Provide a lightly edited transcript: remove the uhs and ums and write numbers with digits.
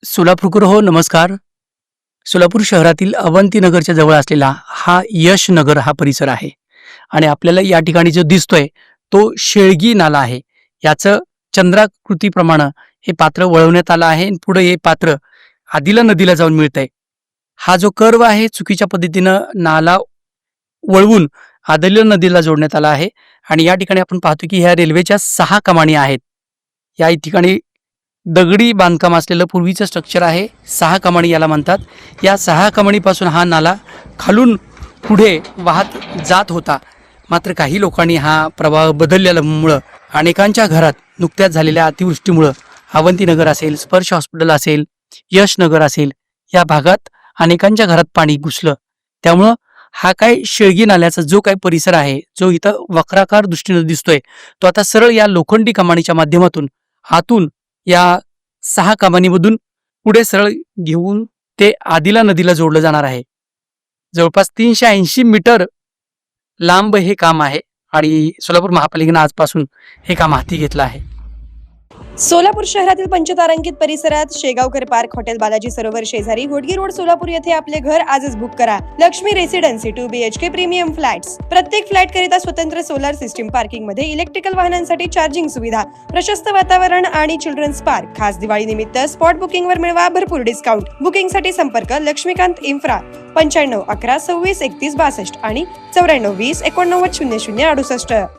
सोलापूरकर हो नमस्कार. सोलापूर शहरातील अवंती नगरच्या जवळ असलेला हा यश नगर हा परिसर आहे आणि आपल्याला या ठिकाणी जो दिसतोय तो शेळगी नाला आहे. याचं चंद्राकृतीप्रमाणे हे पात्र वळवण्यात आलं आहे. पुढे हे पात्र आदिला नदीला जाऊन मिळतंय. हा जो कर्व आहे चुकीच्या पद्धतीनं नाला वळवून आदिला नदीला जोडण्यात आला आहे आणि या ठिकाणी आपण पाहतो की ह्या रेल्वेच्या 6 कमानी आहेत. या ठिकाणी दगडी बांधकाम असलेलं पूर्वीचं स्ट्रक्चर आहे. 6 कमानी याला म्हणतात. या 6 कमानीपासून हा नाला खालून पुढे वाहत जात होता. मात्र काही लोकांनी हा प्रवाह बदलल्यामुळं अनेकांच्या घरात नुकत्याच झालेल्या अतिवृष्टीमुळं अवंतीनगर असेल, स्पर्श हॉस्पिटल असेल, यश नगर असेल, या भागात अनेकांच्या घरात पाणी घुसलं. त्यामुळं हा काय शेळगी नाल्याचा जो काही परिसर आहे, जो इथं वक्राकार दृष्टीनं दिसतोय, तो आता सरळ या लोखंडी कमानीच्या माध्यमातून आतून या 6 कमानीमधून पुढे सरळ घेऊन ते आदिला नदीला जोडलं जाणार आहे. जवळपास 380 मीटर लांब हे काम आहे आणि सोलापूर महापालिकेनं आजपासून हे काम हाती घेतलं आहे. सोलापूर शहरातील पंचतारांकित परिसरात शेगावकर पार्क, हॉटेल बालाजी सरोवर शेजारी होडगी रोड सोलापूर येथे आपले घर आजच बुक करा. Lakshmi residency 2 BHK premium flats. प्रत्येक फ्लॅट करिता स्वतंत्र सोलर सिस्टीम, पार्किंग मध्ये इलेक्ट्रिकल वाहनांसाठी चार्जिंग सुविधा, प्रशस्त वातावरण आणि चिल्ड्रन्स पार्क. खास दिवाळी निमित्त स्पॉट बुकिंग वर मिळवा भरपूर डिस्काउंट. बुकिंग साठी संपर्क लक्ष्मीकांत इन्फ्रा 95 11 26 31 62 आणि 94 20 89 00 68.